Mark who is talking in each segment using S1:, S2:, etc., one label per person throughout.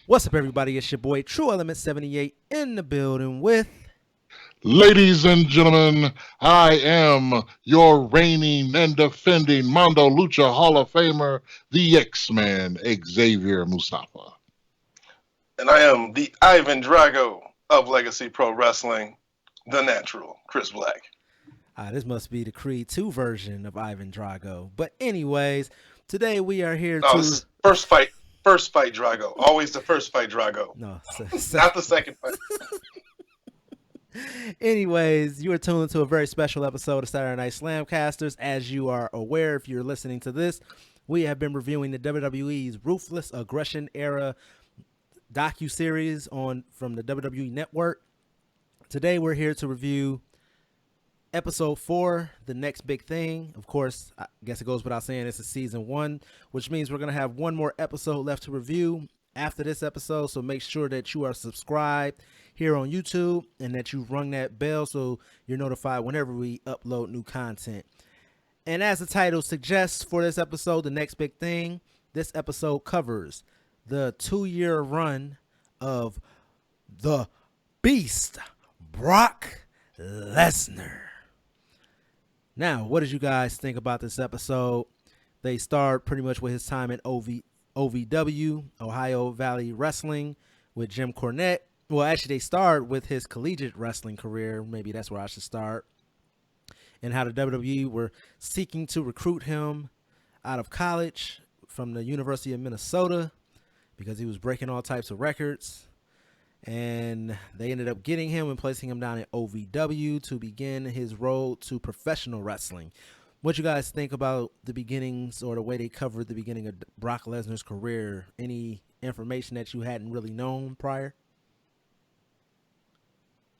S1: What's up, everybody? It's your boy Tru Element 78 in the building with.
S2: Ladies and gentlemen, I am your reigning and defending Mondo Lucha Hall of Famer, the X-Man, Xavier Mustafa.
S3: And I am the Ivan Drago of Legacy Pro Wrestling, the natural, Chris Black.
S1: This must be the Creed 2 version of Ivan Drago. But anyways, today we are here
S3: No,
S1: to...
S3: this is first fight Drago. Always the first fight Drago.
S1: No,
S3: not the second fight.
S1: Anyways, you are tuned to a very special episode of Saturday Night Slamcasters. As you are aware, if you're listening to this, we have been reviewing the WWE's Ruthless Aggression Era docu-series from the WWE Network. Today we're here to review episode 4, The Next Big Thing. Of course, I guess it goes without saying this is season 1, which means we're going to have one more episode left to review after this episode. So make sure that you are subscribed here on YouTube and that you rung that bell so you're notified whenever we upload new content. And as the title suggests for this episode, The Next Big Thing, this episode covers the 2-year run of the Beast, Brock Lesnar. Now, what did you guys think about this episode? They start pretty much with his time in OVW, Ohio Valley Wrestling, with Jim Cornette. Well, actually, they start with his collegiate wrestling career. Maybe that's where I should start. And how the WWE were seeking to recruit him out of college from the University of Minnesota because he was breaking all types of records. And they ended up getting him and placing him down at OVW to begin his road to professional wrestling. What you guys think about the beginnings or the way they covered the beginning of Brock Lesnar's career? Any information that you hadn't really known prior?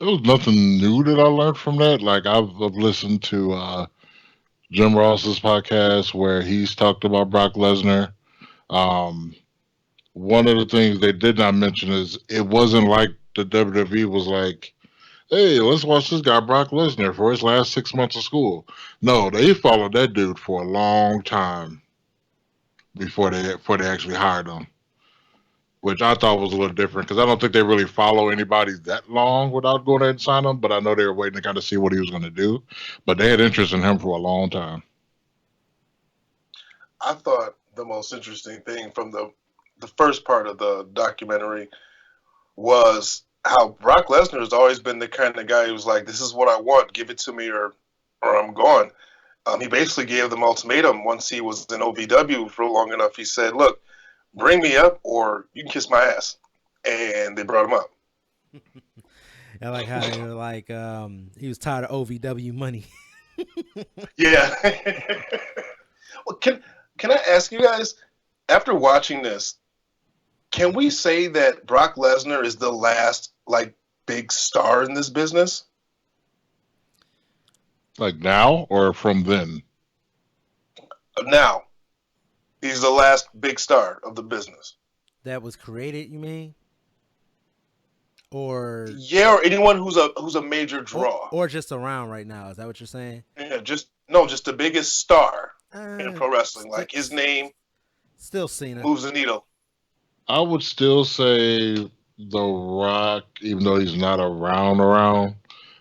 S2: There was nothing new that I learned from that. Like, I've listened to Jim Ross's podcast where he's talked about Brock Lesnar. One of the things they did not mention is it wasn't like the WWE was like, hey, let's watch this guy Brock Lesnar for his last 6 months of school. No, they followed that dude for a long time before they actually hired him, which I thought was a little different because I don't think they really follow anybody that long without going ahead and sign him. But I know they were waiting to kind of see what he was going to do. But they had interest in him for a long time.
S3: I thought the most interesting thing from the first part of the documentary was how Brock Lesnar has always been the kind of guy who's like, this is what I want, give it to me or I'm gone. He basically gave them ultimatum once he was in OVW for long enough. He said, look, bring me up or you can kiss my ass. And they brought him up.
S1: I like how they were like, he was tired of OVW money.
S3: Yeah. Well, can I ask you guys, after watching this, can we say that Brock Lesnar is the last big star in this business?
S2: Like now or from then?
S3: Now. He's the last big star of the business.
S1: That was created, you mean? Or
S3: yeah, or anyone who's a major draw.
S1: Or just around right now. Is that what you're saying?
S3: Yeah, just the biggest star in pro wrestling. Like his name
S1: still Cena.
S3: Moves the needle.
S2: I would still say The Rock, even though he's not around,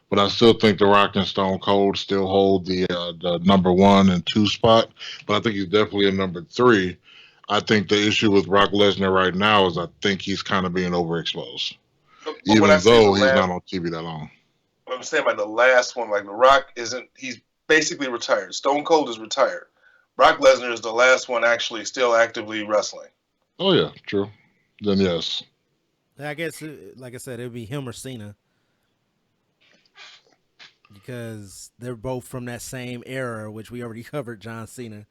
S2: but I still think The Rock and Stone Cold still hold the number 1 and 2 spot. But I think he's definitely a number 3. I think the issue with Brock Lesnar right now is I think he's kind of being overexposed, even though he's not on TV that long.
S3: What I'm saying by the last one, like The Rock he's basically retired. Stone Cold is retired. Brock Lesnar is the last one actually still actively wrestling.
S2: Oh, yeah, true. Then yes.
S1: I guess, like I said, it would be him or Cena. Because they're both from that same era, which we already covered, John Cena.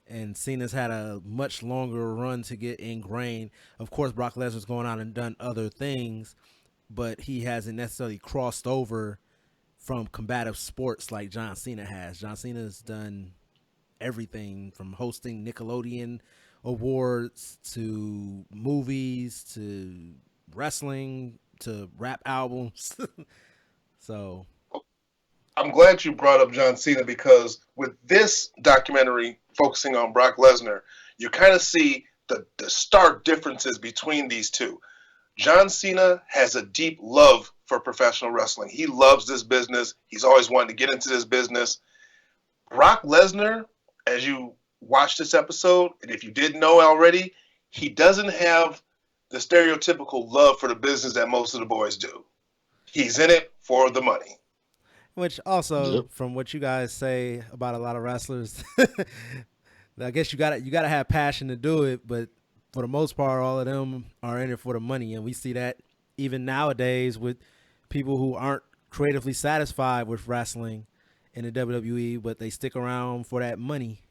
S1: And Cena's had a much longer run to get ingrained. Of course, Brock Lesnar's gone on and done other things, but he hasn't necessarily crossed over from combative sports like John Cena has. John Cena's done everything from hosting Nickelodeon awards to movies to wrestling to rap albums. So
S3: I'm glad you brought up John Cena because with this documentary focusing on Brock Lesnar, you kind of see the stark differences between these two. John Cena has a deep love for professional wrestling. He loves this business. He's always wanted to get into this business. Brock Lesnar, as you watch this episode, and if you didn't know already, he doesn't have the stereotypical love for the business that most of the boys do. He's in it for the money.
S1: Which also,
S2: Yep.
S1: from what you guys say about a lot of wrestlers, I guess you gotta have passion to do it, but for the most part, all of them are in it for the money, and we see that even nowadays with people who aren't creatively satisfied with wrestling in the WWE, but they stick around for that money.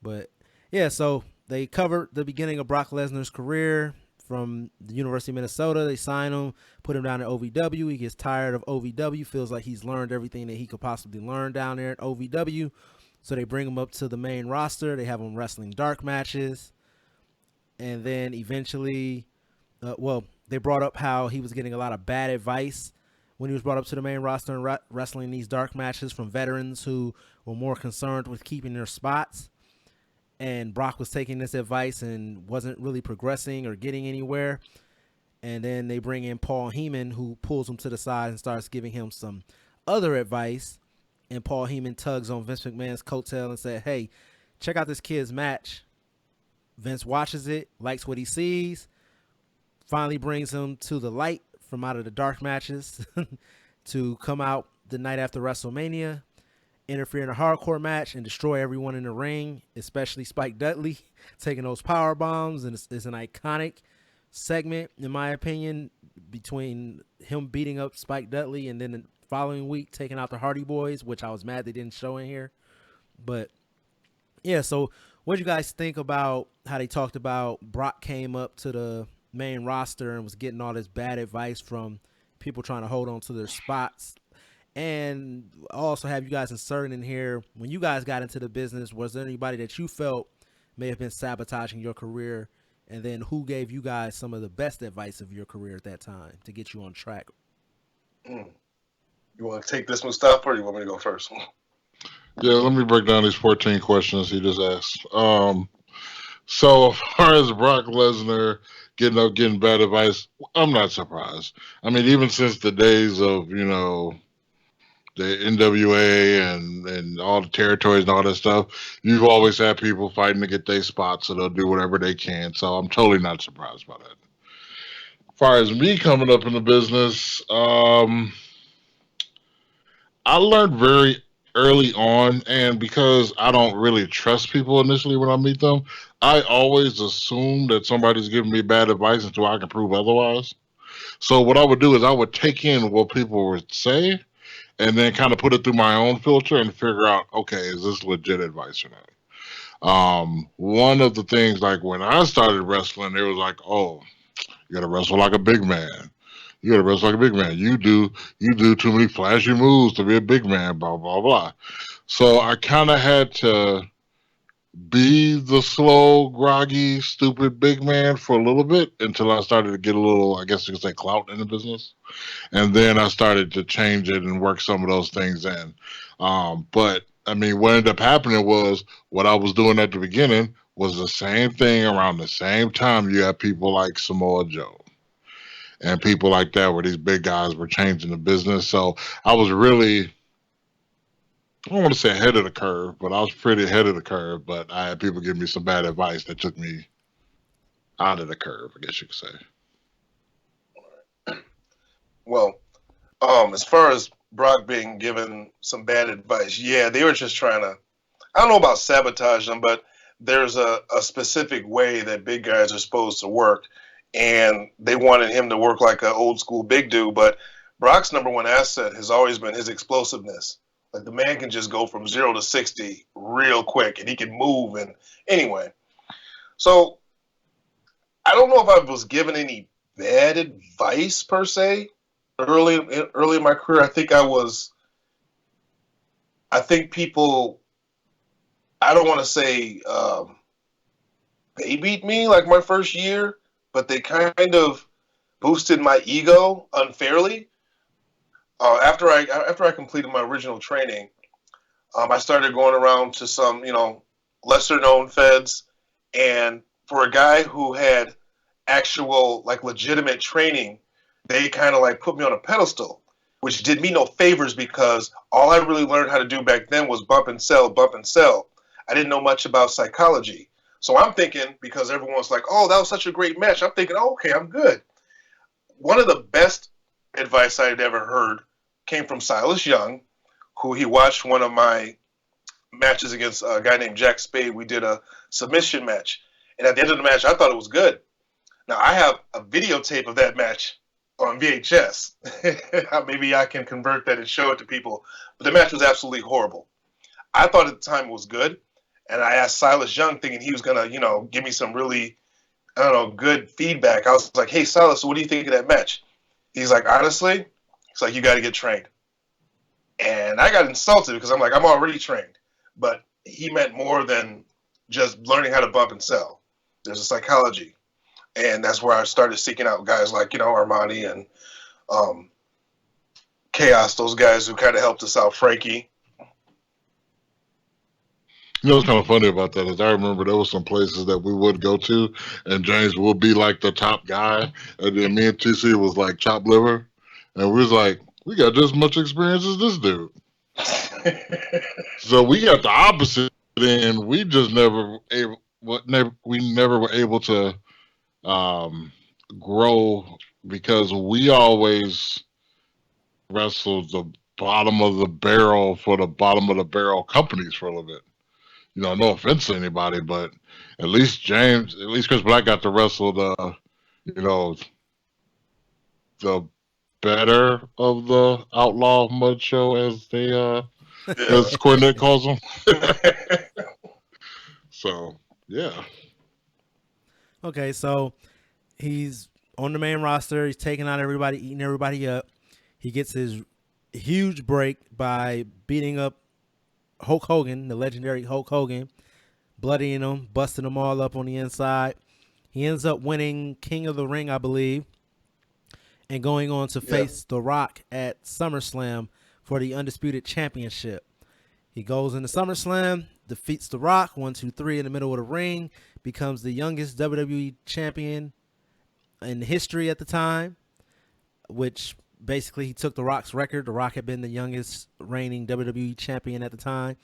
S1: But yeah, so they covered the beginning of Brock Lesnar's career from the University of Minnesota. They sign him, put him down at OVW. He gets tired of OVW, feels like he's learned everything that he could possibly learn down there at OVW. So they bring him up to the main roster. They have him wrestling dark matches. And then eventually, they brought up how he was getting a lot of bad advice when he was brought up to the main roster and wrestling these dark matches from veterans who were more concerned with keeping their spots. And Brock was taking this advice and wasn't really progressing or getting anywhere. And then they bring in Paul Heyman, who pulls him to the side and starts giving him some other advice. And Paul Heyman tugs on Vince McMahon's coattail and said, hey, check out this kid's match. Vince watches it, likes what he sees, finally brings him to the light from out of the dark matches to come out the night after WrestleMania, interfere in a hardcore match and destroy everyone in the ring, especially Spike Dudley taking those power bombs. And it's an iconic segment, in my opinion, between him beating up Spike Dudley and then the following week taking out the Hardy Boys, which I was mad they didn't show in here. But yeah, so what do you guys think about how they talked about Brock came up to the main roster and was getting all this bad advice from people trying to hold on to their spots? And also have you guys inserted in here, when you guys got into the business, was there anybody that you felt may have been sabotaging your career? And then who gave you guys some of the best advice of your career at that time to get you on track?
S3: You want to take this, Mustafa, or you want me to go first?
S2: Yeah, let me break down these 14 questions he just asked. So as far as Brock Lesnar getting bad advice, I'm not surprised. I mean, even since the days of, the NWA and all the territories and all that stuff, you've always had people fighting to get their spots, so they'll do whatever they can. So I'm totally not surprised by that. As far as me coming up in the business, I learned very early on, and because I don't really trust people initially when I meet them, I always assume that somebody's giving me bad advice until I can prove otherwise. So what I would do is I would take in what people would say and then kind of put it through my own filter and figure out, okay, is this legit advice or not? One of the things, like when I started wrestling, it was like, oh, you gotta wrestle like a big man. You gotta wrestle like a big man. You do too many flashy moves to be a big man, blah blah blah. So I kinda had to be the slow, groggy, stupid big man for a little bit until I started to get a little, I guess you could say, clout in the business. And then I started to change it and work some of those things in. But I mean, what ended up happening was what I was doing at the beginning was the same thing around the same time. You have people like Samoa Joe and people like that, where these big guys were changing the business. So I was really, I don't want to say ahead of the curve, but I was pretty ahead of the curve. But I had people give me some bad advice that took me out of the curve, I guess you could say.
S3: Well, as far as Brock being given some bad advice, yeah, they were just trying to, I don't know about sabotage them, but there's a specific way that big guys are supposed to work, and they wanted him to work like an old school big dude. But Brock's number one asset has always been his explosiveness. Like, the man can just go from 0 to 60 real quick, and he can move. And anyway, so I don't know if I was given any bad advice per se early in my career. I think people, I don't want to say they beat me like my first year, but they kind of boosted my ego unfairly. After I completed my original training, I started going around to some lesser known feds, And for a guy who had actual, like, legitimate training, they kind of like put me on a pedestal, which did me no favors because all I really learned how to do back then was bump and sell, bump and sell. I didn't know much about psychology. So I'm thinking, because everyone's like, oh, that was such a great match, I'm thinking, oh, okay, I'm good. One of the best advice I had ever heard came from Silas Young, who he watched one of my matches against a guy named Jack Spade. We did a submission match. And at the end of the match, I thought it was good. Now, I have a videotape of that match on VHS. Maybe I can convert that and show it to people. But the match was absolutely horrible. I thought at the time it was good. And I asked Silas Young, thinking he was going to, give me some really, I don't know, good feedback. I was like, hey, Silas, what do you think of that match? He's like, honestly, it's like, you got to get trained. And I got insulted because I'm like, I'm already trained. But he meant more than just learning how to bump and sell. There's a psychology. And that's where I started seeking out guys like, Armani and Chaos, those guys who kind of helped us out, Frankie.
S2: What's kind of funny about that is I remember there was some places that we would go to, and James would be like the top guy, and then me and TC was like chop liver, and we was like, we got just as much experience as this dude. So we got the opposite, and we just never were able to grow because we always wrestled the bottom of the barrel for the bottom of the barrel companies for a little bit. No offense to anybody, but at least Chris Black got to wrestle the better of the Outlaw Mud Show, as as Cornette calls them. So, yeah.
S1: Okay, so he's on the main roster. He's taking out everybody, eating everybody up. He gets his huge break by beating up Hulk Hogan, the legendary Hulk Hogan, bloodying him, busting them all up on the inside. He ends up winning King of the Ring, I believe, and going on to face The Rock at SummerSlam for the Undisputed Championship. He goes into SummerSlam, defeats The Rock, 1, 2, 3 in the middle of the ring, becomes the youngest WWE champion in history at the time, which basically he took The Rock's record. The Rock had been the youngest reigning WWE champion at the time.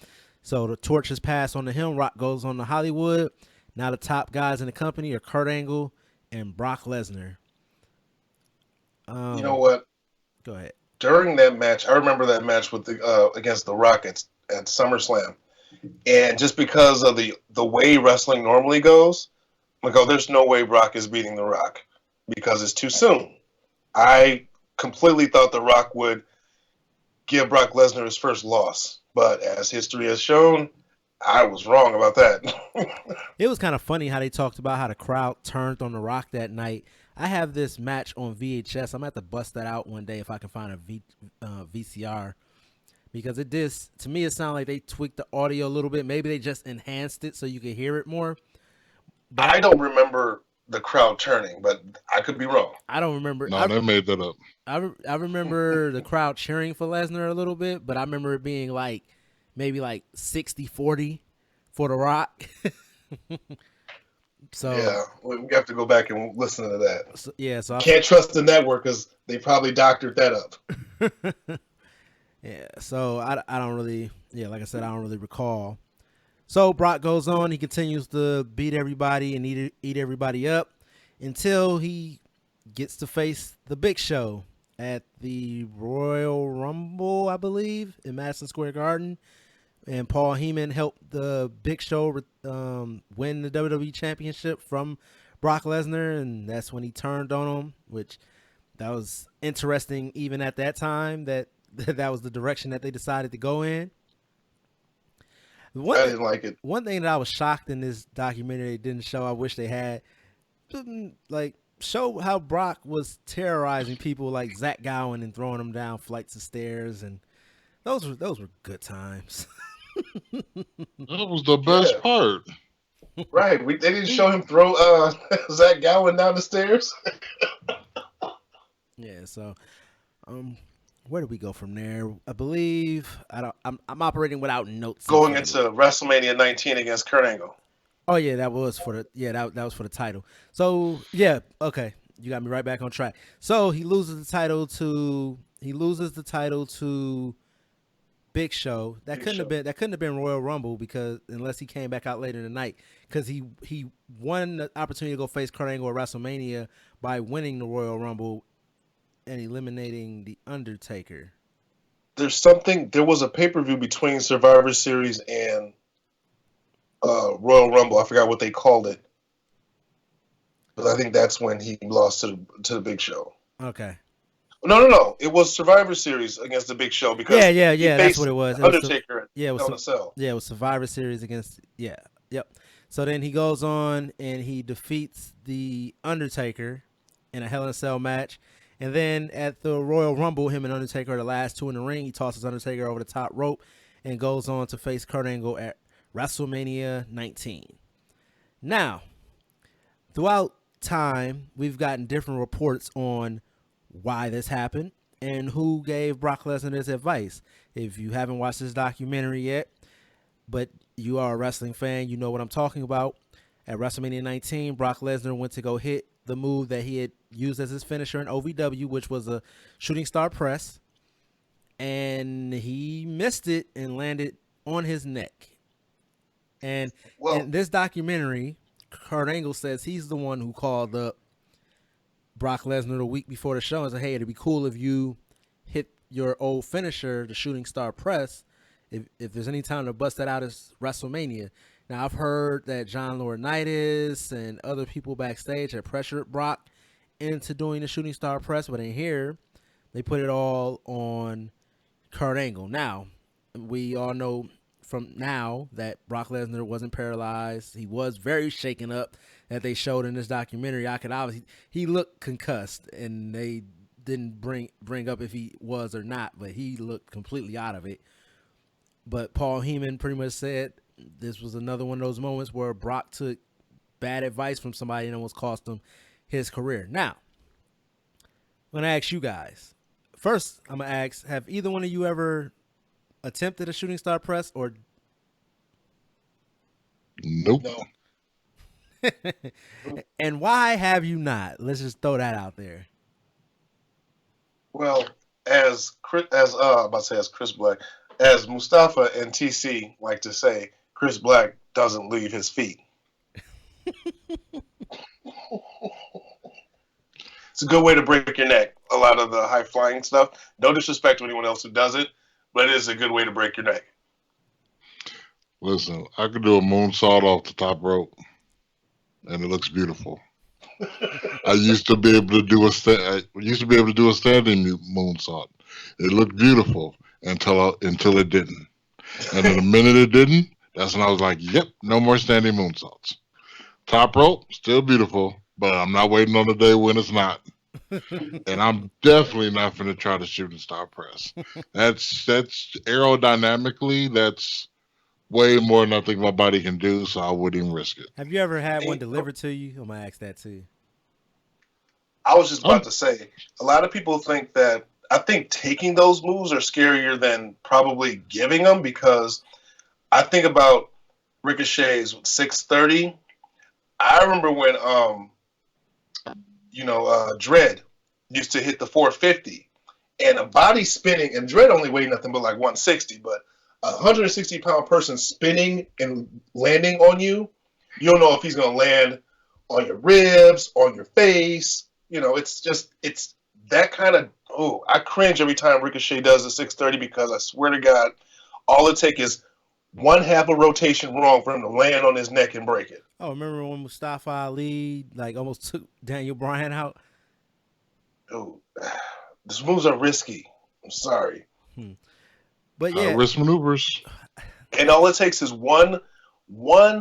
S1: So the torch is passed on to him. Rock goes on to Hollywood. Now the top guys in the company are Kurt Angle and Brock Lesnar.
S3: You know what?
S1: Go ahead.
S3: During that match, I remember that match with against The Rock at SummerSlam. And just because of the way wrestling normally goes, I'm like, oh, there's no way Brock is beating The Rock because it's too soon. I completely thought The Rock would give Brock Lesnar his first loss. But as history has shown, I was wrong about that.
S1: It was kind of funny how they talked about how the crowd turned on The Rock that night. I have this match on VHS. I'm going to have to bust that out one day if I can find a VCR. Because it did, to me, it sounded like they tweaked the audio a little bit. Maybe they just enhanced it so you could hear it more.
S3: But I don't remember the crowd turning, but I could be wrong.
S1: I don't remember.
S2: No, they made that up.
S1: I remember the crowd cheering for Lesnar a little bit, but I remember it being maybe 60-40 for The Rock. So
S3: yeah, we have to go back and listen to that.
S1: So I
S3: can't trust the network because they probably doctored that up.
S1: Yeah, so I don't really, like I said, I don't really recall. So Brock goes on. He continues to beat everybody and eat everybody up until he gets to face the Big Show at the Royal Rumble, I believe, in Madison Square Garden. And Paul Heyman helped the Big Show win the WWE Championship from Brock Lesnar, and that's when he turned on him, which that was interesting even at that time that was the direction that they decided to go in.
S3: I didn't like it.
S1: One thing that I was shocked in this documentary they didn't show, I wish they had, show how Brock was terrorizing people like Zach Gowen and throwing them down flights of stairs, and those were good times.
S2: That was the best part.
S3: Right. They didn't show him throw Zach Gowen down the stairs.
S1: Yeah, so where do we go from there? I believe I'm operating without notes.
S3: Going into WrestleMania 19 against Kurt Angle.
S1: Oh yeah, that was for that was for the title. So yeah, okay, you got me right back on track. So he loses the title to Big Show.
S3: Big Show.
S1: That couldn't have been Royal Rumble because unless he came back out later in the night because he won the opportunity to go face Kurt Angle at WrestleMania by winning the Royal Rumble and eliminating the Undertaker.
S3: There was a pay-per-view between Survivor Series and Royal Rumble. I forgot what they called it, but I think that's when he lost to the Big Show.
S1: Okay.
S3: No. It was Survivor Series against the Big Show because
S1: yeah. That's what it was.
S3: Undertaker.
S1: It was Survivor Series against yep. So then he goes on and he defeats the Undertaker in a Hell in a Cell match. And then at the Royal Rumble, him and Undertaker are the last two in the ring. He tosses Undertaker over the top rope and goes on to face Kurt Angle at WrestleMania 19. Now, throughout time, we've gotten different reports on why this happened and who gave Brock Lesnar this advice. If you haven't watched this documentary yet, but you are a wrestling fan, you know what I'm talking about. At WrestleMania 19, Brock Lesnar went to go hit the move that he had used as his finisher in OVW, which was a shooting star press, and he missed it and landed on his neck. And in this documentary, Kurt Angle says he's the one who called up Brock Lesnar the week before the show and said, hey, it'd be cool if you hit your old finisher, the shooting star press. If there's any time to bust that out, it's WrestleMania. Now, I've heard that John Laurinaitis and other people backstage had pressured Brock into doing the shooting star press, but in here, they put it all on Kurt Angle. Now, we all know from now that Brock Lesnar wasn't paralyzed. He was very shaken up that they showed in this documentary. I could obviously, he looked concussed, and they didn't bring up if he was or not, but he looked completely out of it. But Paul Heyman pretty much said this was another one of those moments where Brock took bad advice from somebody and almost cost him his career. Now, I'm going to ask you guys. First, I'm going to ask, have either one of you ever attempted a shooting star press or?
S2: Nope.
S3: No.
S1: And why have you not? Let's just throw that out there.
S3: Well, as Chris Black, as Mustafa and TC like to say, Chris Black doesn't leave his feet. It's a good way to break your neck. A lot of the high flying stuff. No disrespect to anyone else who does it, but it is a good way to break your neck.
S2: Listen, I could do a moonsault off the top rope, and it looks beautiful. I used to be able to do a standing moonsault. It looked beautiful until it didn't. And then the minute it didn't, that's when I was like, yep, no more standing moonsaults. Top rope, still beautiful, but I'm not waiting on the day when it's not. And I'm definitely not going to try to shooting star press. That's aerodynamically, that's way more than I think my body can do, so I wouldn't even risk it.
S1: Have you ever had one delivered to you? I'm going to ask that too.
S3: I was just about to say, a lot of people think that, I think taking those moves are scarier than probably giving them, because I think about Ricochet's 630. I remember when, Dredd used to hit the 450 and a body spinning, and Dredd only weighed nothing but like 160, but a 160-pound person spinning and landing on you, you don't know if he's going to land on your ribs, on your face. You know, it's that kind of, I cringe every time Ricochet does a 630, because I swear to God, all it takes is one half a rotation wrong for him to land on his neck and break it.
S1: Oh, remember when Mustafa Ali almost took Daniel Bryan out?
S3: Oh, these moves are risky. I'm sorry.
S1: But yeah,
S2: risk maneuvers.
S3: And all it takes is one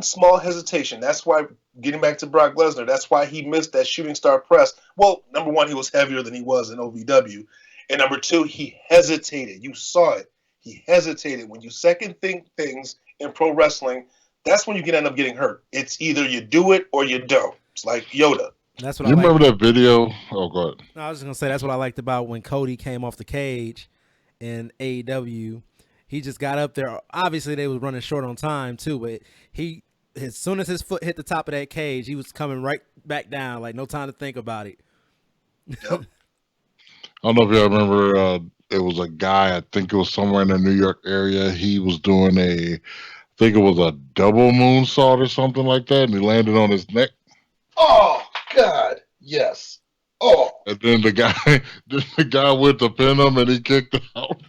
S3: small hesitation. That's why, getting back to Brock Lesnar, that's why he missed that shooting star press. Well, number one, he was heavier than he was in OVW. And number two, he hesitated. You saw it. He hesitated. When you second think things in pro wrestling, that's when you can end up getting hurt. It's either you do it or you don't. It's like Yoda.
S1: That's what
S2: you remember that video? Oh, go ahead.
S1: No, I was just going to say, that's what I liked about when Cody came off the cage in AEW. He just got up there. Obviously, they was running short on time, too, but he as soon as his foot hit the top of that cage, he was coming right back down, like no time to think about it.
S3: Yep.
S2: I don't know if y'all remember. It was a guy. I think it was somewhere in the New York area. He was doing I think it was a double moonsault or something like that, and he landed on his neck.
S3: Oh God, yes. Oh,
S2: And then the guy went to pin him, and he kicked out.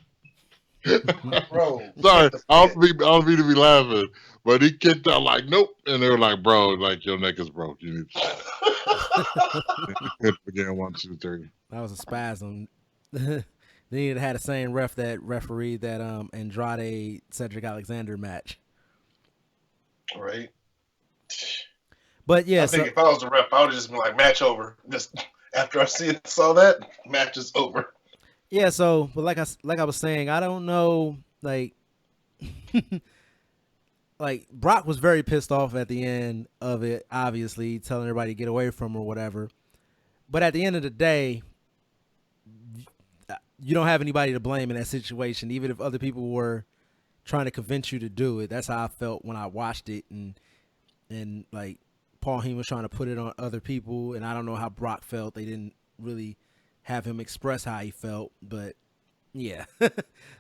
S3: bro,
S2: Sorry,
S3: what the
S2: I don't mean to be laughing, but he kicked out like nope, and they were like, "Bro, like your neck is broke. You need to stand up." And he hit him again, 1, 2, 3.
S1: That was a spasm. Then he had the same ref that refereed that Andrade Cedric Alexander match.
S3: Right.
S1: But yeah,
S3: I think
S1: so
S3: if I was a rep, I would have just been like, match over. Just after I saw that, match is over.
S1: yeah, so but like I was saying, I don't know, like like Brock was very pissed off at the end of it, obviously telling everybody to get away from him or whatever. But at the end of the day, you don't have anybody to blame in that situation, even if other people were trying to convince you to do it. That's how I felt when I watched it, and like Paul Heyman was trying to put it on other people, and I don't know how Brock felt. They didn't really have him express how he felt, but yeah, I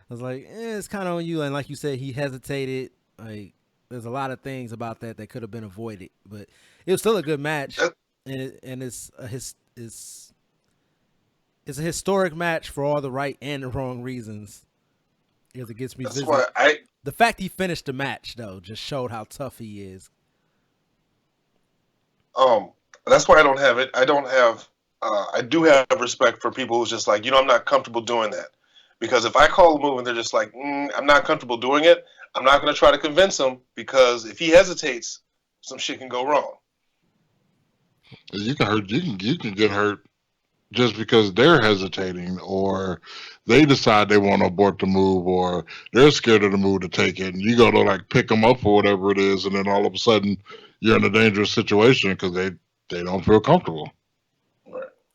S1: was like, it's kind of on you. And like you said, he hesitated. Like there's a lot of things about that could have been avoided, but it was still a good match, and it's a historic match for all the right and the wrong reasons. Because it gets me
S3: That's
S1: busy.
S3: why
S1: The fact he finished the match though just showed how tough he is.
S3: that's why I don't have it. I don't have. I do have respect for people who's just like, I'm not comfortable doing that. Because if I call a move and they're just like, I'm not comfortable doing it, I'm not going to try to convince him, because if he hesitates, some shit can go wrong.
S2: You can hurt. You can get hurt just because they're hesitating, or they decide they want to abort the move, or they're scared of the move to take it, and you go to like pick them up or whatever it is, and then all of a sudden you're in a dangerous situation because they don't feel comfortable.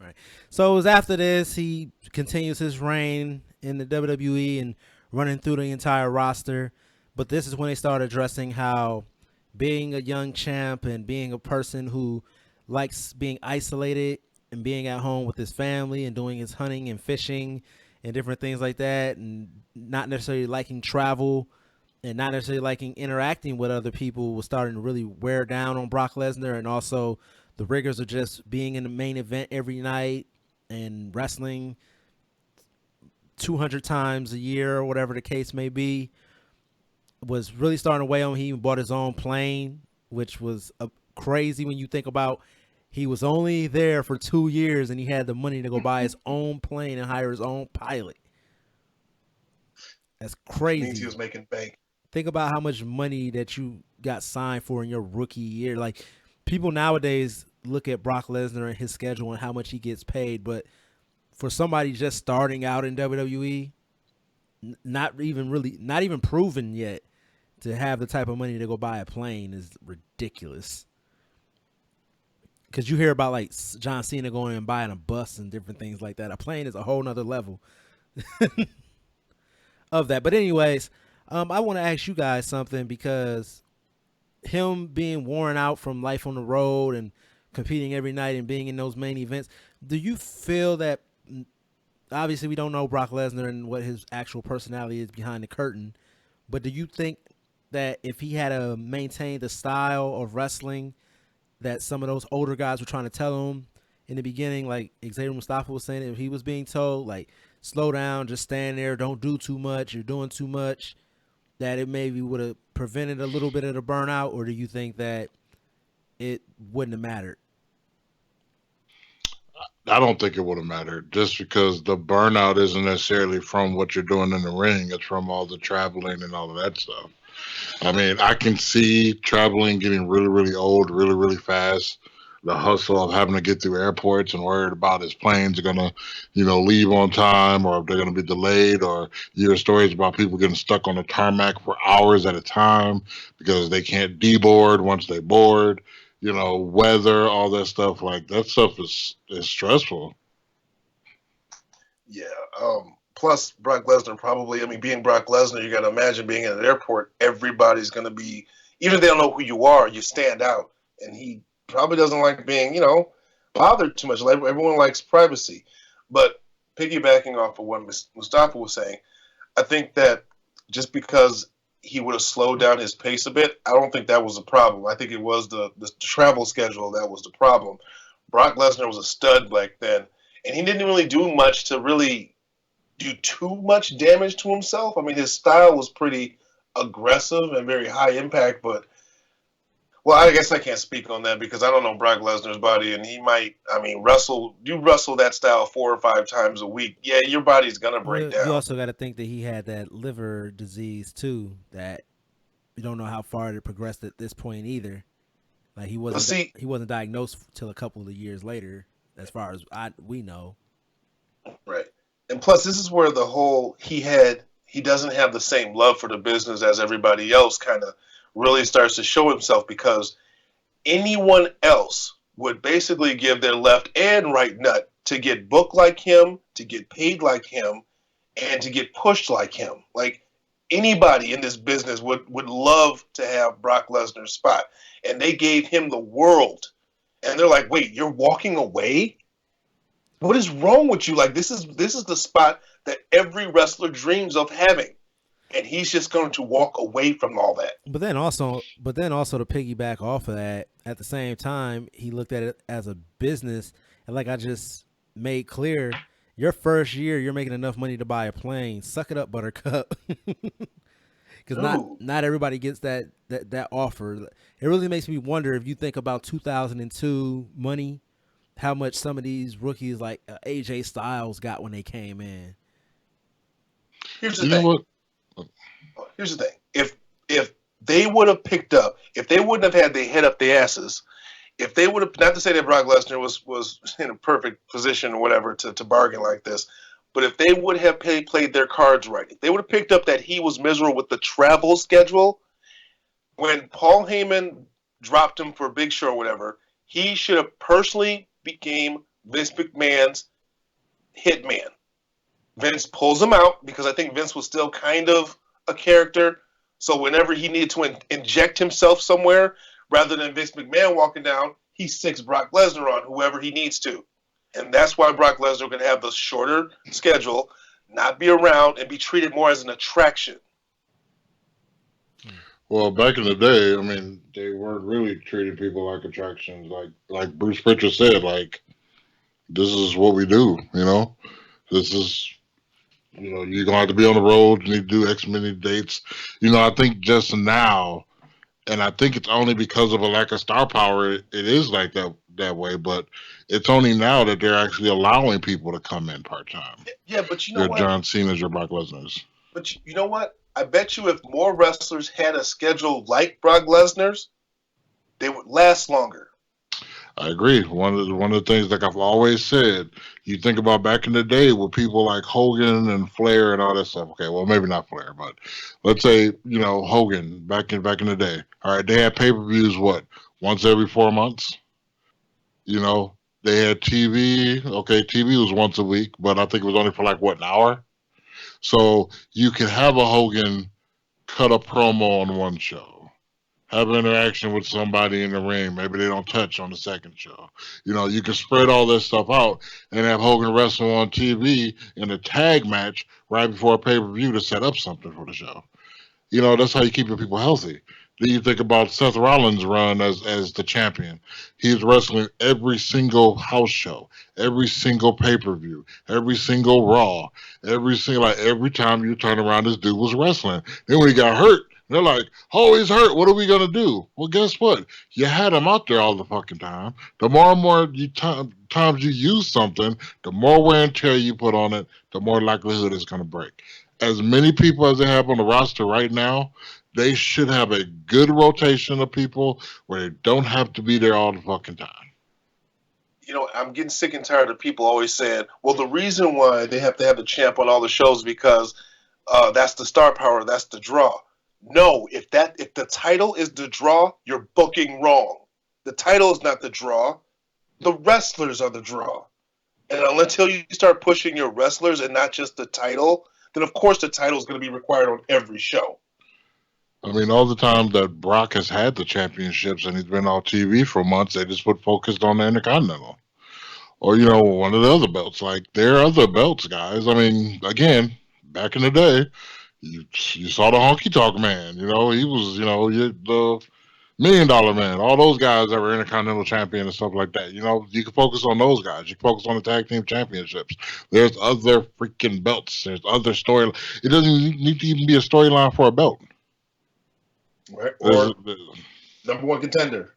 S1: Right. So it was after this he continues his reign in the WWE and running through the entire roster. But this is when they start addressing how being a young champ and being a person who likes being isolated and being at home with his family and doing his hunting and fishing and different things like that, and not necessarily liking travel and not necessarily liking interacting with other people, was starting to really wear down on Brock Lesnar. And also the rigors of just being in the main event every night and wrestling 200 times a year or whatever the case may be was really starting to weigh on him. He even bought his own plane, which was crazy when you think about he was only there for 2 years and he had the money to go buy his own plane and hire his own pilot. That's crazy.
S3: Means he was making bank.
S1: Think about how much money that you got signed for in your rookie year. Like, people nowadays look at Brock Lesnar and his schedule and how much he gets paid, but for somebody just starting out in WWE, not even proven yet, to have the type of money to go buy a plane is ridiculous. Because you hear about like John Cena going and buying a bus and different things like that. A plane is a whole nother level of that. But anyways, I want to ask you guys something, because him being worn out from life on the road and competing every night and being in those main events, do you feel that, obviously we don't know Brock Lesnar and what his actual personality is behind the curtain, but do you think that if he had to maintain the style of wrestling that some of those older guys were trying to tell him in the beginning, like Xavier Mustafa was saying, if he was being told, like, slow down, just stand there, don't do too much, you're doing too much, that it maybe would have prevented a little bit of the burnout? Or do you think that it wouldn't have mattered?
S2: I don't think it would have mattered, just because the burnout isn't necessarily from what you're doing in the ring. It's from all the traveling and all of that stuff. I mean, I can see traveling getting really, really old, really, really fast. The hustle of having to get through airports and worried about his planes are gonna, leave on time, or if they're gonna be delayed, or you hear stories about people getting stuck on the tarmac for hours at a time because they can't deboard once they board. Weather, all that stuff. Like, that stuff is stressful.
S3: Yeah. Plus, Brock Lesnar probably, being Brock Lesnar, you got to imagine being in an airport, everybody's going to be even if they don't know who you are, you stand out. And he probably doesn't like being, bothered too much. Like, everyone likes privacy. But piggybacking off of what Mustafa was saying, I think that just because he would have slowed down his pace a bit, I don't think that was a problem. I think it was the travel schedule that was the problem. Brock Lesnar was a stud back then, and he didn't really do much to really do too much damage to himself. I mean, his style was pretty aggressive and very high impact, but well, I guess I can't speak on that because I don't know Brock Lesnar's body, and he might. I mean, you wrestle that style 4 or 5 times a week. Yeah, your body's gonna break
S1: Well, you
S3: down.
S1: also got to think that he had that liver disease too. That you don't know how far it progressed at this point either. Like
S3: But see,
S1: he wasn't diagnosed till a couple of years later, as far as we know.
S3: right, and plus, this is where the whole he doesn't have the same love for the business as everybody else kind of really starts to show himself because anyone else would basically give their left and right nut to get booked like him, to get paid like him, and to get pushed like him. Like anybody in this business would love to have Brock Lesnar's spot. And they gave him the world. And they're like, wait, you're walking away? What is wrong with you? Like this is the spot that every wrestler dreams of having. And he's just going to walk away from all that.
S1: But then also to piggyback off of that, at the same time, he looked at it as a business, and like I just made clear, your first year you're making enough money to buy a plane. Suck it up, Buttercup. Because not everybody gets that offer. It really makes me wonder if you think about 2002 money, how much some of these rookies like AJ Styles got when they came in.
S3: Here's the thing. Here's the thing. If they would have picked up, if they wouldn't have had their head up their asses, if they would have, not to say that Brock Lesnar was in a perfect position or whatever to bargain like this, but if they would have played their cards right, if they would have picked up that he was miserable with the travel schedule, when Paul Heyman dropped him for Big Show or whatever, he should have personally became Vince McMahon's hitman. Vince pulls him out because I think Vince was still kind of a character. So whenever he needed to inject himself somewhere, rather than Vince McMahon walking down, he sticks Brock Lesnar on whoever he needs to. And that's why Brock Lesnar can have the shorter schedule, not be around, and be treated more as an attraction.
S2: Well, back in the day, I mean, they weren't really treating people like attractions. Like Bruce Pritchard said, like, this is what we do, This is, you're going to have to be on the road. You need to do X many dates. I think just now, and I think it's only because of a lack of star power, it is like that way, but it's only now that they're actually allowing people to come in part-time.
S3: Yeah, but you know what?
S2: Your John Cena's, your Brock Lesnar's.
S3: But you know what? I bet you if more wrestlers had a schedule like Brock Lesnar's, they would last longer.
S2: I agree. One of the things, like I've always said, you think about back in the day with people like Hogan and Flair and all that stuff. Okay, well maybe not Flair, but let's say Hogan back in the day. All right, they had pay-per-views once every 4 months. They had TV. Okay, TV was once a week, but I think it was only for an hour. So you could have a Hogan cut a promo on one show, have an interaction with somebody in the ring. Maybe they don't touch on the second show. You can spread all this stuff out and have Hogan wrestle on TV in a tag match right before a pay-per-view to set up something for the show. That's how you keep your people healthy. Then you think about Seth Rollins' run as the champion. He was wrestling every single house show, every single pay-per-view, every single Raw, every time you turn around, this dude was wrestling. Then when he got hurt, they're like, oh, he's hurt. What are we going to do? Well, guess what? You had him out there all the fucking time. The more and more times you use something, the more wear and tear you put on it, the more likelihood it's going to break. As many people as they have on the roster right now, they should have a good rotation of people where they don't have to be there all the fucking time.
S3: I'm getting sick and tired of people always saying, well, the reason why they have to have the champ on all the shows is because that's the star power, that's the draw. No, if the title is the draw, you're booking wrong. The title is not the draw. The wrestlers are the draw. And until you start pushing your wrestlers and not just the title, then of course the title is going to be required on every show.
S2: I mean, all the time that Brock has had the championships and he's been on TV for months, they just put focused on the Intercontinental. Or, one of the other belts. Like, there are other belts, guys. I mean, again, back in the day, you saw the Honky Tonk Man. He was, the $1 Million Man. All those guys that were Intercontinental Champion and stuff like that. You can focus on those guys. You can focus on the Tag Team Championships. There's other freaking belts. There's other story. It doesn't need to even be a storyline for a belt.
S3: Right. Or number one contender.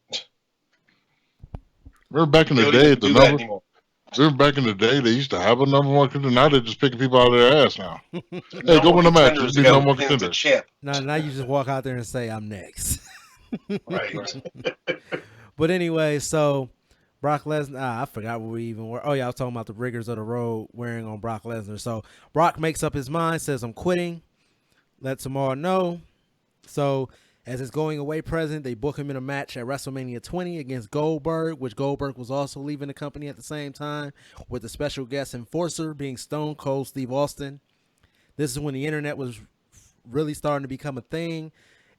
S2: Remember back in the day, Remember back in the day, they used to have a number one contender. Now they're just picking people out of their ass now. Hey, go win the match. Just be number one contender.
S1: Now you just walk out there and say, I'm next.
S3: Right.
S1: But anyway, so Brock Lesnar, I forgot where we even were. Oh, yeah, I was talking about the riggers of the road wearing on Brock Lesnar. So Brock makes up his mind, says, I'm quitting. Lets them all know. So as his going away present, they book him in a match at WrestleMania 20 against Goldberg, which Goldberg was also leaving the company at the same time, with the special guest enforcer being Stone Cold Steve Austin. This is when the internet was really starting to become a thing,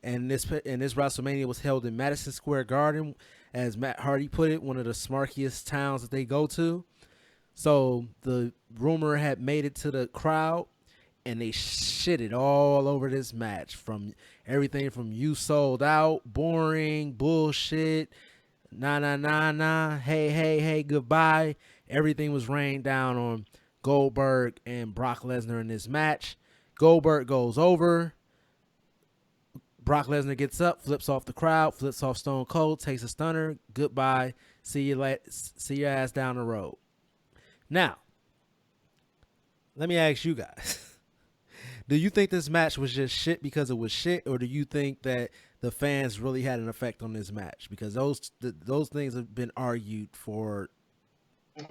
S1: and this WrestleMania was held in Madison Square Garden, as Matt Hardy put it, one of the smarkiest towns that they go to. So the rumor had made it to the crowd, and they shitted all over this match, from everything from you sold out, boring, bullshit, nah, hey, goodbye. Everything was rained down on Goldberg and Brock Lesnar in this match. Goldberg goes over. Brock Lesnar gets up, flips off the crowd, flips off Stone Cold, takes a stunner. Goodbye. See your ass down the road. Now, let me ask you guys. Do you think this match was just shit because it was shit, or do you think that the fans really had an effect on this match? Because those things have been argued for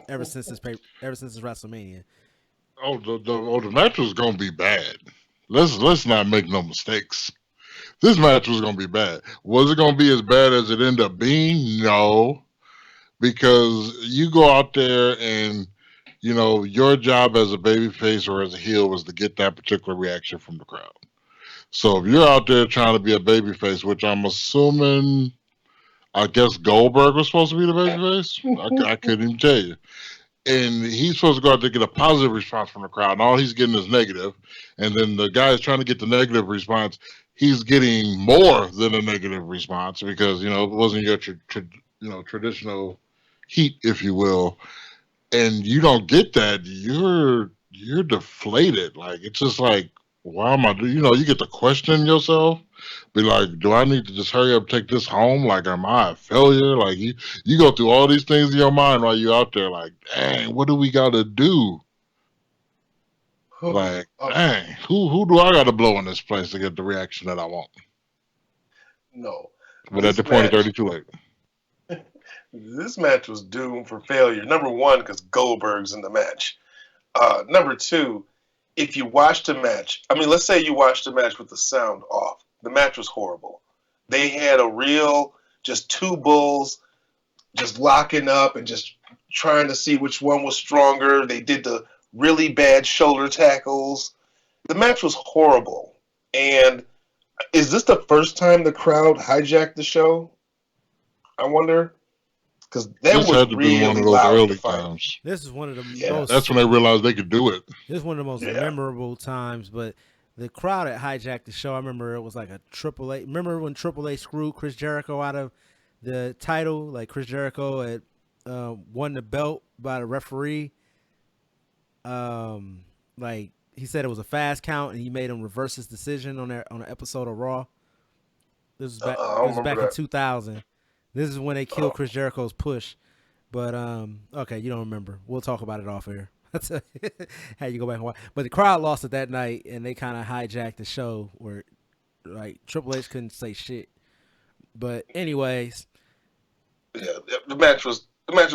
S1: ever since this WrestleMania.
S2: The match was gonna be bad. Let's not make no mistakes. This match was gonna be bad. Was it gonna be as bad as it ended up being? No, because you go out there and your job as a babyface or as a heel was to get that particular reaction from the crowd. So if you're out there trying to be a babyface, which I'm assuming, I guess Goldberg was supposed to be the babyface. I couldn't even tell you. And he's supposed to go out there and get a positive response from the crowd, and all he's getting is negative. And then the guy is trying to get the negative response. He's getting more than a negative response because it wasn't your traditional heat, if you will. And you don't get that, you're deflated. Like, it's just like, why am I you get to question yourself, be like, do I need to just hurry up, take this home? Like, am I a failure? Like, you go through all these things in your mind while you're out there, like, dang, what do we gotta do? Like, dang, who do I gotta blow in this place to get the reaction that I want?
S3: No.
S2: But at the point, it's already too late.
S3: This match was doomed for failure. Number one, because Goldberg's in the match. Number two, if you watched the match, let's say you watched the match with the sound off. The match was horrible. They had a real, just two bulls just locking up and just trying to see which one was stronger. They did the really bad shoulder tackles. The match was horrible. And is this the first time the crowd hijacked the show? I wonder. Because that was had to really be one of those early
S2: times.
S1: This is one of the most.
S2: That's when they realized they could do it.
S1: This is one of the most memorable times. But the crowd that hijacked the show, I remember it was like a Triple A. Remember when Triple A screwed Chris Jericho out of the title? Like, Chris Jericho had won the belt by the referee. Like, he said it was a fast count, and he made him reverse his decision on an episode of Raw. This was back in 2000. This is when they killed Chris Jericho's push. But, okay, you don't remember. We'll talk about it off air. That's how you go back and watch. But the crowd lost it that night, and they kind of hijacked the show where, like, Triple H couldn't say shit. But anyways.
S3: Yeah, the match was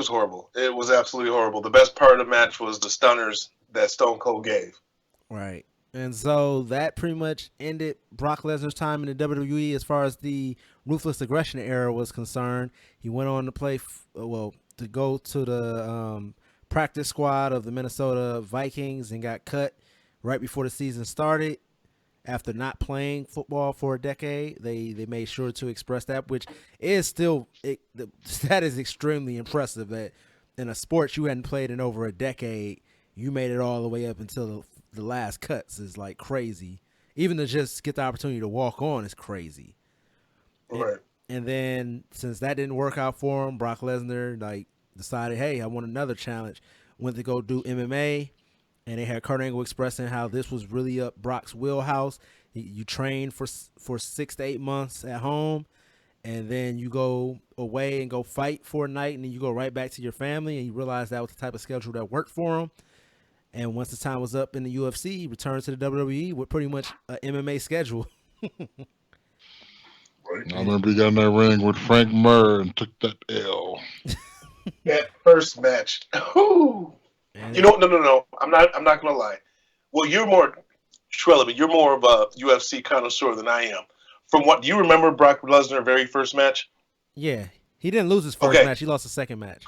S3: horrible. It was absolutely horrible. The best part of the match was the stunners that Stone Cold gave.
S1: Right. And so that pretty much ended Brock Lesnar's time in the WWE as far as the Ruthless Aggression era was concerned. He went on to to go to the practice squad of the Minnesota Vikings and got cut right before the season started. after not playing football for a decade. They made sure to express that, which is still that is extremely impressive. That in a sport you hadn't played in over a decade, you made it all the way up until the last cuts is like crazy. Even to just get the opportunity to walk on is crazy.
S3: Right.
S1: And then since that didn't work out for him, Brock Lesnar like decided, hey, I want another challenge. Went to go do MMA, and they had Kurt Angle expressing how this was really up Brock's wheelhouse. You train for 6 to 8 months at home, and then you go away and go fight for a night, and then you go right back to your family, and you realize that was the type of schedule that worked for him. And once the time was up in the UFC, he returned to the WWE with pretty much an MMA schedule.
S2: I remember he got in that ring with Frank Mir and took that L.
S3: That first match. Ooh. You know, no. I'm not gonna lie. Well, you're more Trelevy. You're more of a UFC connoisseur than I am. From what do you remember, Brock Lesnar very first match?
S1: Yeah, he didn't lose his first match. He lost the second match.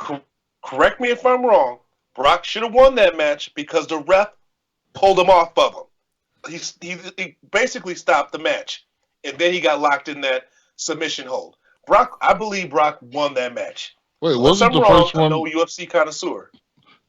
S3: Correct me if I'm wrong. Brock should have won that match because the ref pulled him off of him. He basically stopped the match, and then he got locked in that submission hold. I believe Brock won that match.
S2: Wait, wasn't the first one?
S3: No UFC connoisseur.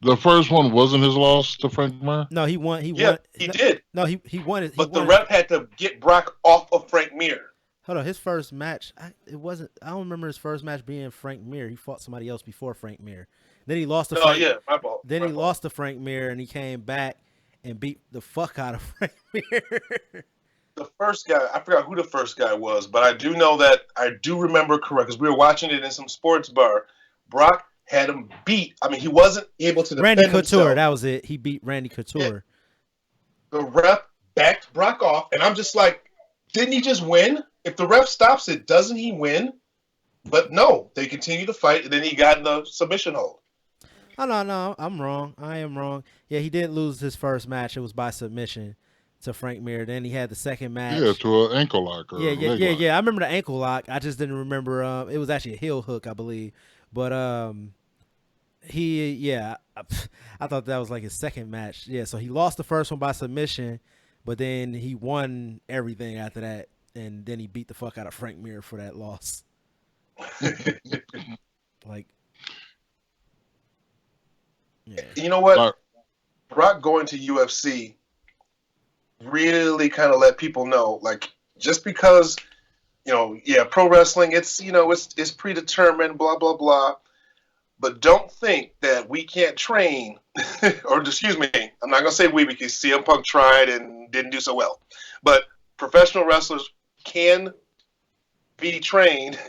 S2: The first one wasn't his loss to Frank Mir?
S1: No, he won. He
S3: did.
S1: No, he won it.
S3: But the ref had to get Brock off of Frank Mir.
S1: Hold on, his first match. It wasn't. I don't remember his first match being Frank Mir. He fought somebody else before Frank Mir. Then he lost to
S3: my fault.
S1: Then he lost to Frank Mir, and he came back and beat the fuck out of Frank Mir.
S3: The first guy, I forgot who the first guy was, but I do know that I do remember correct because we were watching it in some sports bar. Brock had him beat. I mean, he wasn't able to defend
S1: Randy Couture,
S3: himself.
S1: that was it. He beat Randy Couture.
S3: The ref backed Brock off, and I'm just like, didn't he just win? If the ref stops it, doesn't he win? But no, they continue to fight, and then he got in the submission hold.
S1: Oh, no, I'm wrong. I am wrong. Yeah, he did lose his first match. It was by submission to Frank Mir. Then he had the second match.
S2: Yeah, to an ankle lock.
S1: Yeah. I remember the ankle lock. I just didn't remember. It was actually a heel hook, I believe. But I thought that was like his second match. Yeah, so he lost the first one by submission, but then he won everything after that, and then he beat the fuck out of Frank Mir for that loss. Like, yeah.
S3: You know what? Brock going to UFC really kind of let people know, like, just because, pro wrestling, it's predetermined, blah, blah, blah. But don't think that we can't train, or excuse me, I'm not going to say we because CM Punk tried and didn't do so well. But professional wrestlers can be trained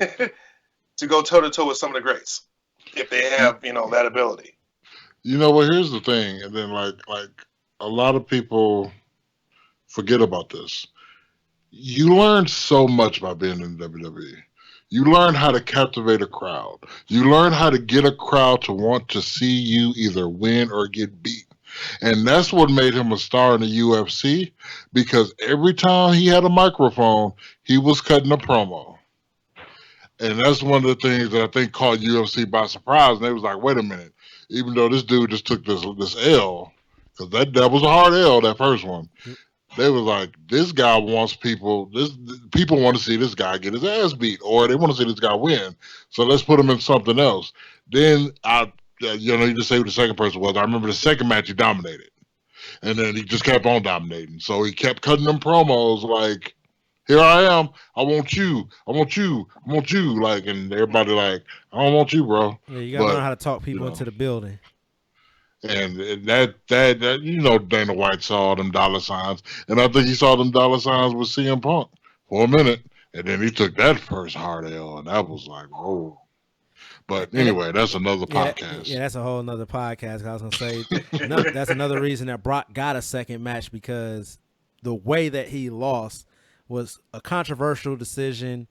S3: to go toe-to-toe with some of the greats if they have, that ability.
S2: Well, here's the thing, and then like a lot of people forget about this. You learn so much by being in WWE. You learn how to captivate a crowd. You learn how to get a crowd to want to see you either win or get beat. And that's what made him a star in the UFC, because every time he had a microphone, he was cutting a promo. And that's one of the things that I think caught UFC by surprise. And they was like, wait a minute. Even though this dude just took this L, because that was a hard L, that first one. They was like, this guy wants people want to see this guy get his ass beat, or they want to see this guy win. So let's put him in something else. Then you just say who the second person was. I remember the second match he dominated. And then he just kept on dominating. So he kept cutting them promos like, here I am. I want you. I want you. I want you. Like, and everybody like, I don't want you, bro.
S1: Yeah, you gotta learn how to talk people into the building.
S2: And that Dana White saw them dollar signs, and I think he saw them dollar signs with CM Punk for a minute, and then he took that first hard L, and that was like, whoa. But anyway, that's another podcast.
S1: Yeah, that's a whole nother podcast. I was gonna say that's another reason that Brock got a second match, because the way that he lost was a controversial decision,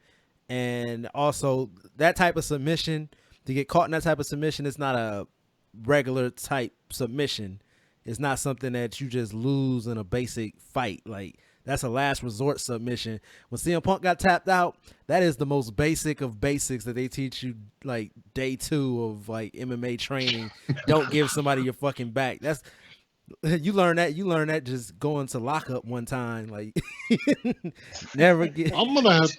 S1: and also that type of submission, to get caught in that type of submission, is not a regular type submission. It's not something that you just lose in a basic fight. Like, that's a last resort submission. When CM Punk got tapped out, that is the most basic of basics that they teach you, like day 2 of like MMA training. Don't give somebody your fucking back. You learn that. You learn that just going to lockup one time. Like never get.
S2: I'm gonna have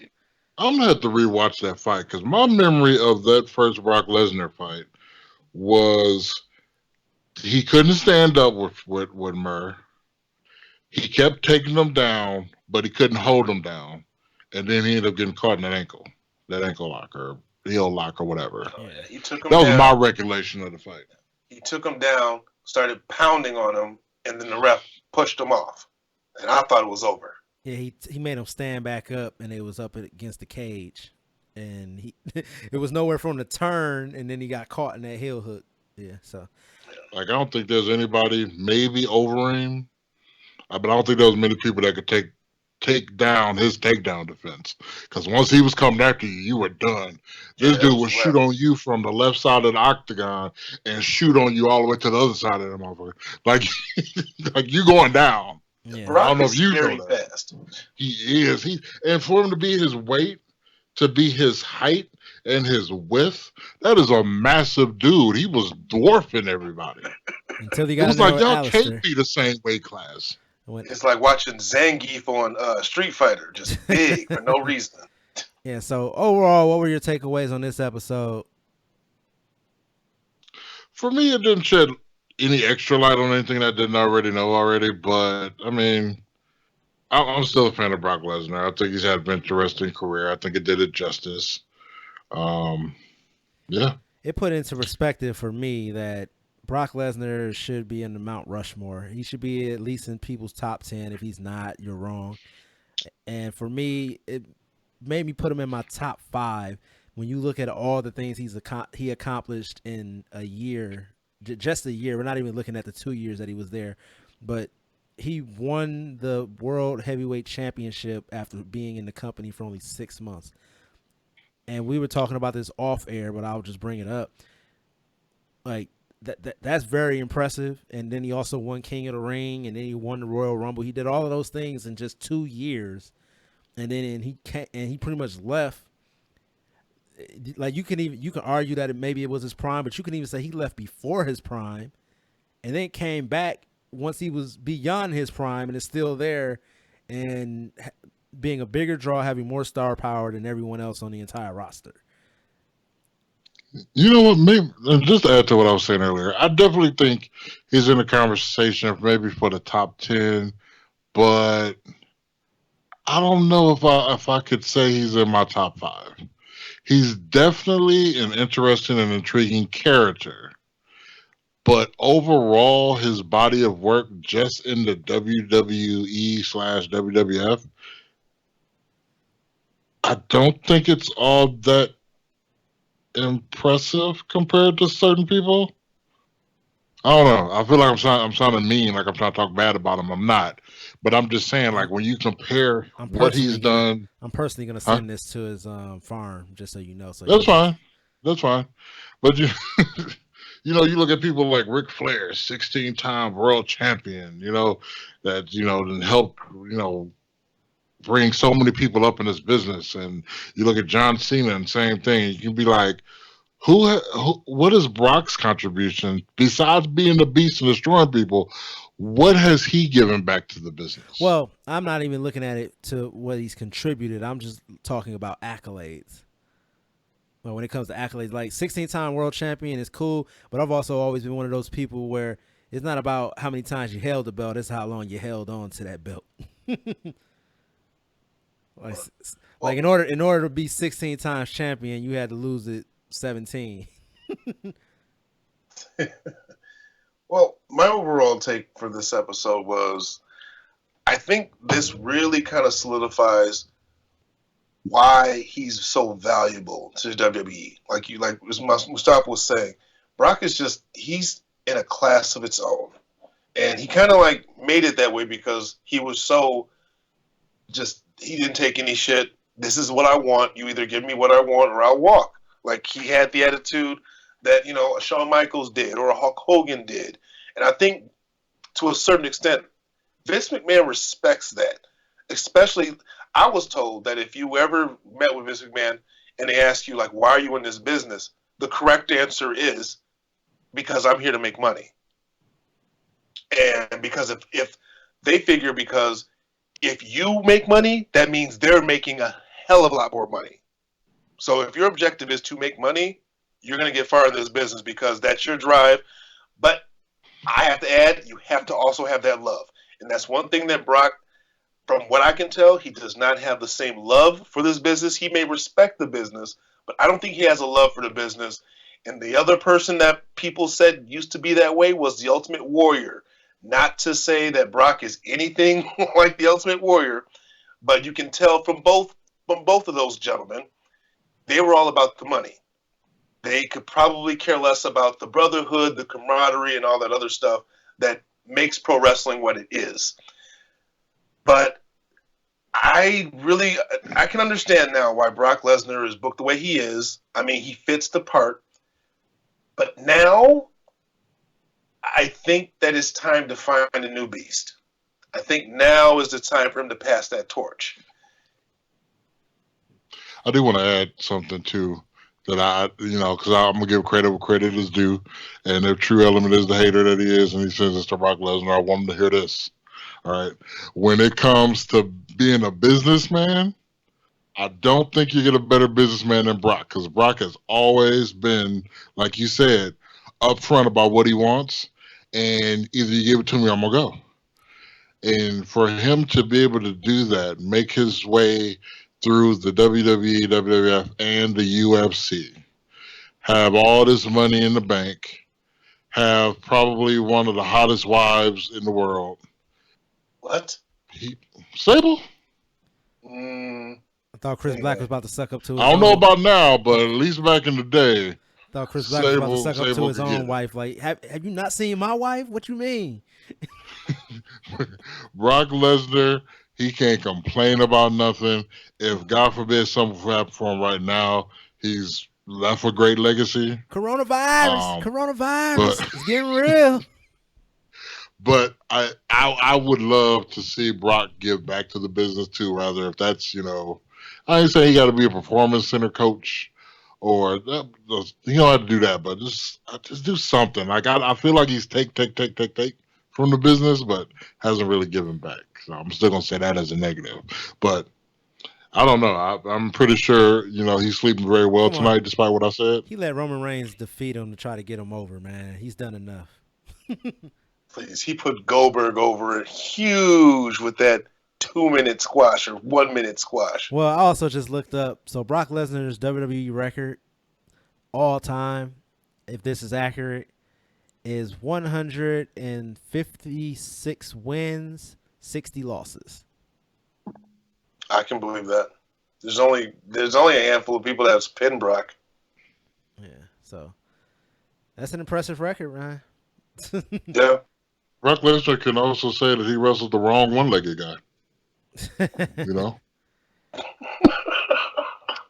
S2: I'm gonna have to rewatch that fight because my memory of that first Brock Lesnar fight was he couldn't stand up with Murr. He kept taking him down, but he couldn't hold him down, and then he ended up getting caught in that ankle lock or heel lock or whatever.
S1: Yeah.
S3: He took him
S2: That was
S3: down.
S2: my recollection of the fight.
S3: He took him down, started pounding on him, and then the ref pushed him off. And I thought it was over.
S1: Yeah, he made him stand back up, and it was up against the cage, and he it was nowhere for him to turn, and then he got caught in that heel hook. Yeah, so
S2: Like I don't think there's anybody maybe over him, but I don't think there was many people that could take down his takedown defense. Because once he was coming after you, you were done. This dude would shoot on you from the left side of the octagon and shoot on you all the way to the other side of the motherfucker. Like, like you going down.
S1: yeah.
S3: Brock
S2: I don't know
S3: is
S2: if you
S3: very
S2: know that.
S3: fast.
S2: He is. And for him to be his weight, to be his height and his width, that is a massive dude. He was dwarfing everybody.
S1: Until he
S2: It
S1: got
S2: was
S1: in there
S2: like
S1: with
S2: y'all
S1: Alistair.
S2: can't be the same weight class.
S3: It's like watching Zangief on Street Fighter, just big for no reason.
S1: Yeah. So overall, what were your takeaways on this episode?
S2: For me, it didn't shed any extra light on anything I didn't already know already. But I mean, I'm still a fan of Brock Lesnar. I think he's had an interesting career. I think it did it justice. Yeah.
S1: It put into perspective for me that Brock Lesnar should be in the Mount Rushmore. He should be at least in people's top 10. If he's not, you're wrong. And for me, it made me put him in my top 5. When you look at all the things he accomplished in a year, just a year, we're not even looking at the 2 years that he was there, but he won the World Heavyweight Championship after being in the company for only 6 months. And we were talking about this off air, but I'll just bring it up. Like that's very impressive. And then he also won King of the Ring, and then he won the Royal Rumble. He did all of those things in just 2 years, and then he pretty much left. Like you can argue that maybe it was his prime, but you can even say he left before his prime, and then came back once he was beyond his prime and is still there, and being a bigger draw, having more star power than everyone else on the entire roster.
S2: You know what? Maybe just to add to what I was saying earlier, I definitely think he's in the conversation maybe for the top 10, but I don't know if I could say he's in my top 5. He's definitely an interesting and intriguing character, but overall, his body of work just in the WWE/WWF, I don't think it's all that impressive compared to certain people. I don't know. I feel like I'm sounding mean, like I'm trying to talk bad about him. I'm not, but I'm just saying, like when you compare what he's done.
S1: I'm personally gonna send this to his farm, just so you know. So
S2: That's fine. That's fine. But you, you look at people like Ric Flair, 16-time world champion. That helped bring so many people up in this business, and you look at John Cena and same thing. You can be like, what is Brock's contribution besides being the beast and destroying people? What has he given back to the business?
S1: Well, I'm not even looking at it to what he's contributed. I'm just talking about accolades. Well, when it comes to accolades, like 16-time world champion is cool, but I've also always been one of those people where it's not about how many times you held the belt, it's how long you held on to that belt. Like in order to be 16 times champion, you had to lose it 17.
S3: Well, my overall take for this episode was, I think this really kind of solidifies why he's so valuable to WWE. Like Mustafa was saying, Brock is he's in a class of its own, and he kind of like made it that way because he was so he didn't take any shit. This is what I want. You either give me what I want or I'll walk. Like he had the attitude that, a Shawn Michaels did or a Hulk Hogan did. And I think to a certain extent, Vince McMahon respects that. Especially, I was told that if you ever met with Vince McMahon and they ask you, like, why are you in this business? The correct answer is, because I'm here to make money. And because if they figure, because if you make money, that means they're making a hell of a lot more money. So if your objective is to make money, you're going to get far in this business because that's your drive. But I have to add, you have to also have that love. And that's one thing that Brock, from what I can tell, he does not have the same love for this business. He may respect the business, but I don't think he has a love for the business. And the other person that people said used to be that way was the Ultimate Warrior. Not to say that Brock is anything like the Ultimate Warrior, but you can tell from both of those gentlemen, they were all about the money. They could probably care less about the brotherhood, the camaraderie, and all that other stuff that makes pro wrestling what it is. But I can understand now why Brock Lesnar is booked the way he is. I mean, he fits the part. But now, I think that it's time to find a new beast. I think now is the time for him to pass that torch.
S2: I do want to add something too that because I'm gonna give credit where credit is due, and if Tru Element is the hater that he is, and he says it's to Brock Lesnar, I want him to hear this. All right, when it comes to being a businessman, I don't think you get a better businessman than Brock, because Brock has always been, like you said, upfront about what he wants, and either you give it to me or I'm gonna go. And for him to be able to do that, make his way through the WWE, WWF, and the UFC, have all this money in the bank, have probably one of the hottest wives in the world.
S3: What?
S2: Sable?
S1: I thought Chris Black was about to suck up to his
S2: I don't know about now, but at least back in the day.
S1: I thought Chris Black was about to suck up to his own wife. Like, have you not seen my wife? What you mean?
S2: Brock Lesnar, he can't complain about nothing. If God forbid something happened for him right now, he's left a great legacy.
S1: Coronavirus. It's getting real.
S2: But I would love to see Brock give back to the business too. Rather, if that's I ain't saying he got to be a performance center coach, or he don't have to do that, but just do something. Like I feel like he's take from the business, but hasn't really given back. So I'm still gonna say that as a negative. But I don't know. I'm pretty sure he's sleeping very well tonight, despite what I said.
S1: He let Roman Reigns defeat him to try to get him over. Man, he's done enough.
S3: Please, he put Goldberg over huge with that 2-minute squash or 1-minute squash.
S1: Well, I also just looked up. So Brock Lesnar's WWE record all time, if this is accurate, is 156 wins, 60 losses.
S3: I can believe that. There's only a handful of people that have pinned Brock.
S1: Yeah, so that's an impressive record, Ryan.
S3: Yeah.
S2: Brock Lesnar can also say that he wrestled the wrong one-legged guy.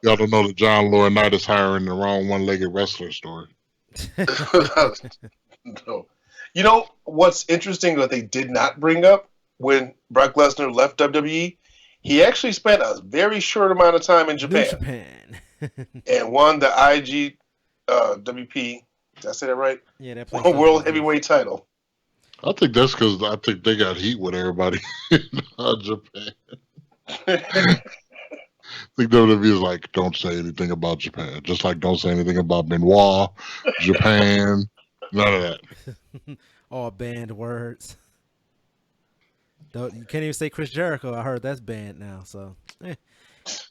S2: Y'all don't know the John Laurinaitis hiring the wrong one-legged wrestler story.
S3: No. You know what's interesting that they did not bring up when Brock Lesnar left WWE? He actually spent a very short amount of time in Japan. And won the WP. Did I say that right?
S1: Yeah, that
S3: World Heavyweight title.
S2: I think that's because I think they got heat with everybody in Japan. I think WWE is like, don't say anything about Japan. Just like don't say anything about Benoit, Japan, none of that.
S1: All banned words. You can't even say Chris Jericho. I heard that's banned now. So,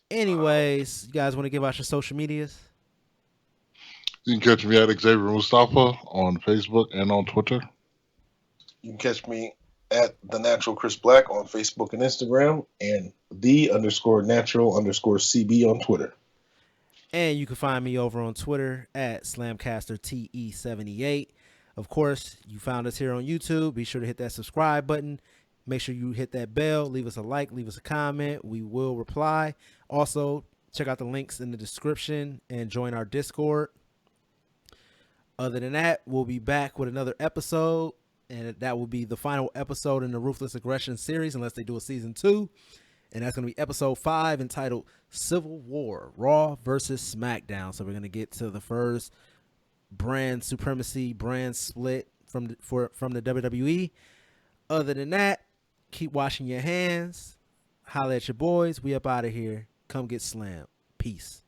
S1: anyways, you guys want to give out your social medias?
S2: You can catch me at Xavier Mustafa on Facebook and on Twitter.
S3: You can catch me at The Natural Chris Black on Facebook and Instagram, and _natural_CB on Twitter.
S1: And you can find me over on Twitter at SlamcasterTE78. Of course, you found us here on YouTube. Be sure to hit that subscribe button. Make sure you hit that bell. Leave us a like. Leave us a comment. We will reply. Also, check out the links in the description and join our Discord. Other than that, we'll be back with another episode. And that will be the final episode in the Ruthless Aggression series, unless they do a season 2. And that's going to be episode 5, entitled Civil War, Raw versus SmackDown. So we're going to get to the first brand supremacy, brand split from the WWE. Other than that, keep washing your hands. Holla at your boys. We up out of here. Come get slammed. Peace.